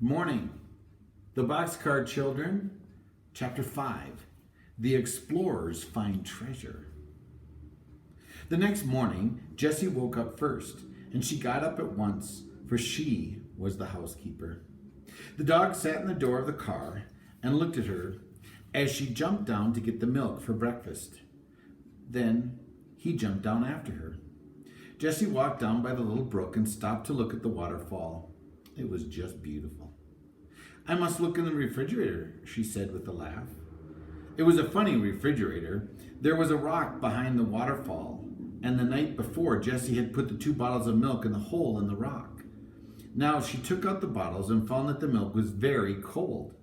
Good morning. The Boxcar Children, Chapter 5. The Explorers Find Treasure. The next morning, Jessie woke up first, and she got up at once, for she was the housekeeper. The dog sat in the door of the car and looked at her as she jumped down to get the milk for breakfast. Then he jumped down after her. Jessie walked down by the little brook and stopped to look at the waterfall. It was just beautiful. "I must look in the refrigerator," she said with a laugh. It was a funny refrigerator. There was a rock behind the waterfall, and the night before Jessie had put the 2 bottles of milk in the hole in the rock. Now she took out the bottles and found that the milk was very cold.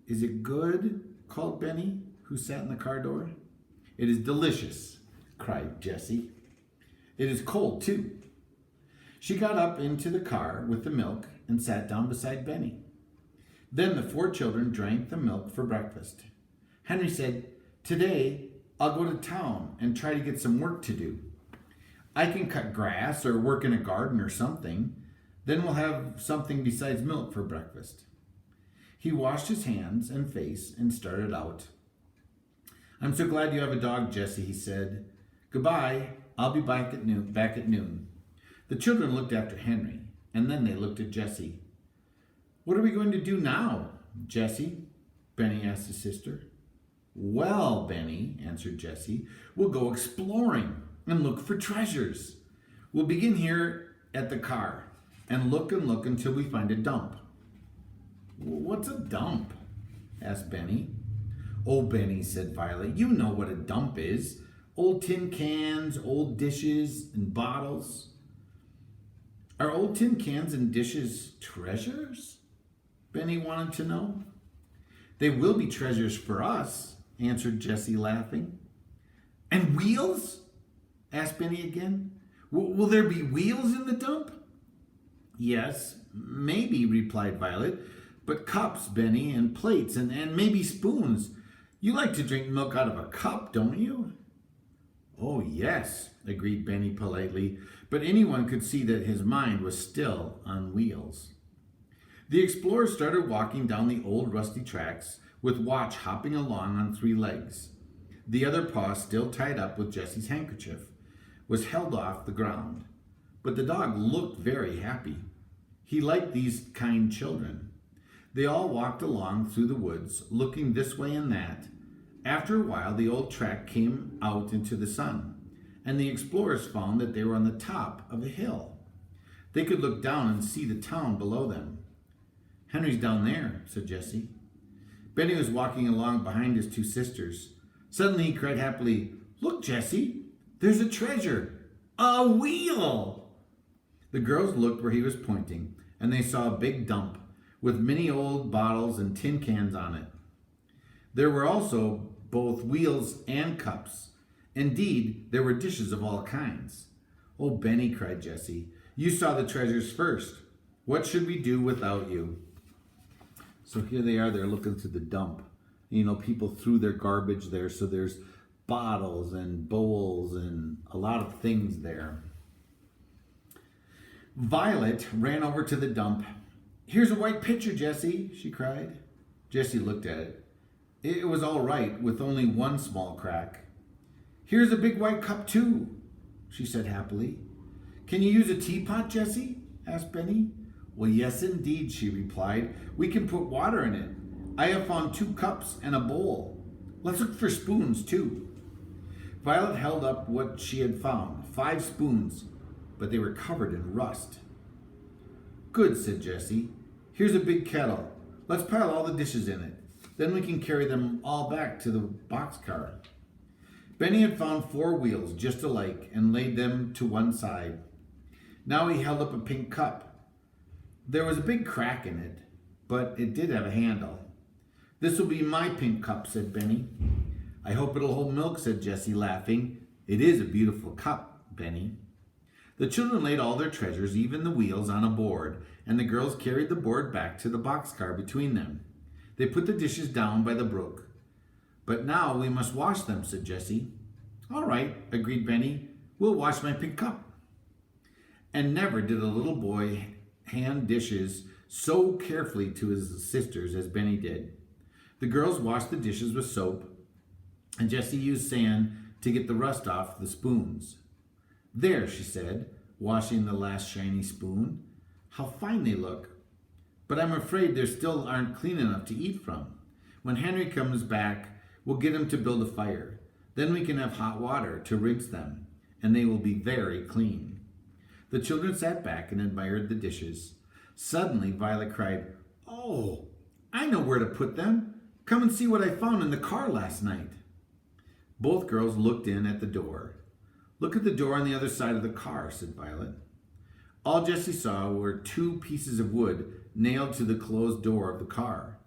"Is it good?" called Benny, who sat in the car door. "It is delicious," cried Jessie. "It is cold, too." She got up into the car with the milk and sat down beside Benny. Then the 4 children drank the milk for breakfast. Henry said, "Today, I'll go to town and try to get some work to do. I can cut grass or work in a garden or something. Then we'll have something besides milk for breakfast." He washed his hands and face and started out. "I'm so glad you have a dog, Jessie," he said. "Goodbye. I'll be back at noon. The children looked after Henry, and then they looked at Jessie. "What are we going to do now, Jessie?" Benny asked his sister. "Well, Benny," answered Jessie, "we'll go exploring and look for treasures. We'll begin here at the car and look until we find a dump." "What's a dump?" asked Benny. "Oh, Benny," said Violet, "you know what a dump is. Old tin cans, old dishes, and bottles." "Are old tin cans and dishes treasures?" Benny wanted to know. "They will be treasures for us," answered Jessie, laughing. "And wheels?" asked Benny again. "Will there be wheels in the dump?" "Yes, maybe," replied Violet. "But cups, Benny, and plates, and maybe spoons. You like to drink milk out of a cup, don't you?" "Oh, yes," agreed Benny politely, but anyone could see that his mind was still on wheels. The explorers started walking down the old rusty tracks, with Watch hopping along on 3 legs. The other paw, still tied up with Jessie's handkerchief, was held off the ground. But the dog looked very happy. He liked these kind children. They all walked along through the woods, looking this way and that. After a while, the old track came out into the sun, and the explorers found that they were on the top of a hill. They could look down and see the town below them. "Henry's down there," said Jessie. Benny was walking along behind his 2 sisters. Suddenly he cried happily, "Look, Jessie, there's a treasure, a wheel!" The girls looked where he was pointing, and they saw a big dump with many old bottles and tin cans on it. There were also both wheels and cups. Indeed, there were dishes of all kinds. "Oh, Benny," cried Jessie, "you saw the treasures first. What should we do without you?" So here they are, they're looking through the dump. You know, people threw their garbage there, so there's bottles and bowls and a lot of things there. Violet ran over to the dump. "Here's a white pitcher, Jessie," she cried. Jessie looked at it. It was all right, with only one small crack. "Here's a big white cup, too," she said happily. "Can you use a teapot, Jessie?" asked Benny. "Well, yes, indeed," she replied. "We can put water in it. I have found 2 cups and a bowl. Let's look for spoons, too." Violet held up what she had found, 5 spoons, but they were covered in rust. "Good," said Jessie. "Here's a big kettle. Let's pile all the dishes in it. Then we can carry them all back to the boxcar." Benny had found 4 wheels just alike and laid them to one side. Now he held up a pink cup. There was a big crack in it, but it did have a handle. "This will be my pink cup," said Benny. "I hope it'll hold milk," said Jessie, laughing. "It is a beautiful cup, Benny." The children laid all their treasures, even the wheels, on a board, and the girls carried the board back to the boxcar between them. They put the dishes down by the brook. "But now we must wash them," said Jessie. "All right," agreed Benny. "We'll wash my pink cup." And never did a little boy hand dishes so carefully to his sisters as Benny did. The girls washed the dishes with soap, and Jessie used sand to get the rust off the spoons. "There," she said, washing the last shiny spoon. "How fine they look. But I'm afraid they still aren't clean enough to eat from. When Henry comes back, we'll get him to build a fire. Then we can have hot water to rinse them, and they will be very clean." The children sat back and admired the dishes. Suddenly, Violet cried, "Oh, I know where to put them. Come and see what I found in the car last night." Both girls looked in at the door. "Look at the door on the other side of the car," said Violet. All Jessie saw were 2 pieces of wood nailed to the closed door of the car.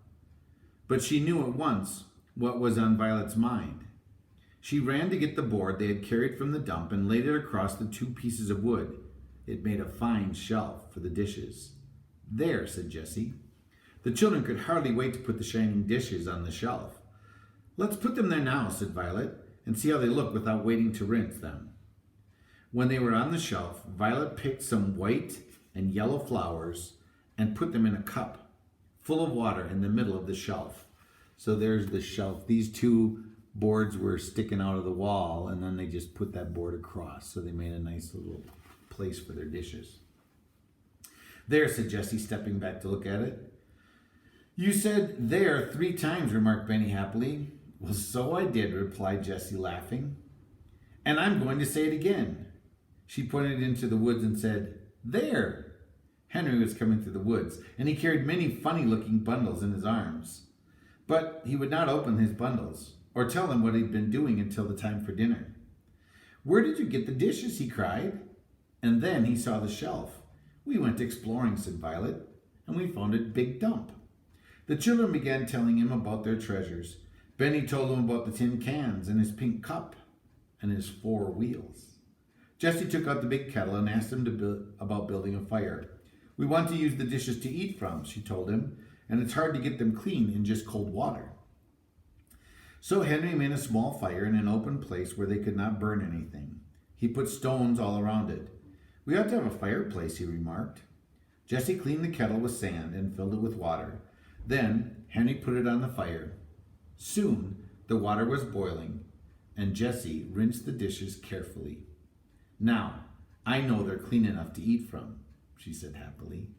But she knew at once what was on Violet's mind. She ran to get the board they had carried from the dump and laid it across the 2 pieces of wood. It made a fine shelf for the dishes. "There," said Jessie. The children could hardly wait to put the shining dishes on the shelf. "Let's put them there now," said Violet, "and see how they look without waiting to rinse them." When they were on the shelf, Violet picked some white and yellow flowers and put them in a cup full of water in the middle of the shelf. So there's the shelf. These 2 boards were sticking out of the wall, and then they just put that board across. So they made a nice little place for their dishes. "There," said Jessie, stepping back to look at it. "You said 'there' 3 times, remarked Benny happily. "Well, so I did," replied Jessie, laughing. "And I'm going to say it again." She pointed into the woods and said, "There." Henry was coming through the woods, and he carried many funny-looking bundles in his arms. But he would not open his bundles or tell them what he'd been doing until the time for dinner. "Where did you get the dishes?" he cried. And then he saw the shelf. "We went exploring," said Violet, "and we found a big dump." The children began telling him about their treasures. Benny told them about the tin cans and his pink cup and his 4 wheels. Jessie took out the big kettle and asked him about building a fire. "We want to use the dishes to eat from," she told him, "and it's hard to get them clean in just cold water." So Henry made a small fire in an open place where they could not burn anything. He put stones all around it. "We ought to have a fireplace," he remarked. Jessie cleaned the kettle with sand and filled it with water. Then Henry put it on the fire. Soon the water was boiling, and Jessie rinsed the dishes carefully. "Now, I know they're clean enough to eat from," she said happily.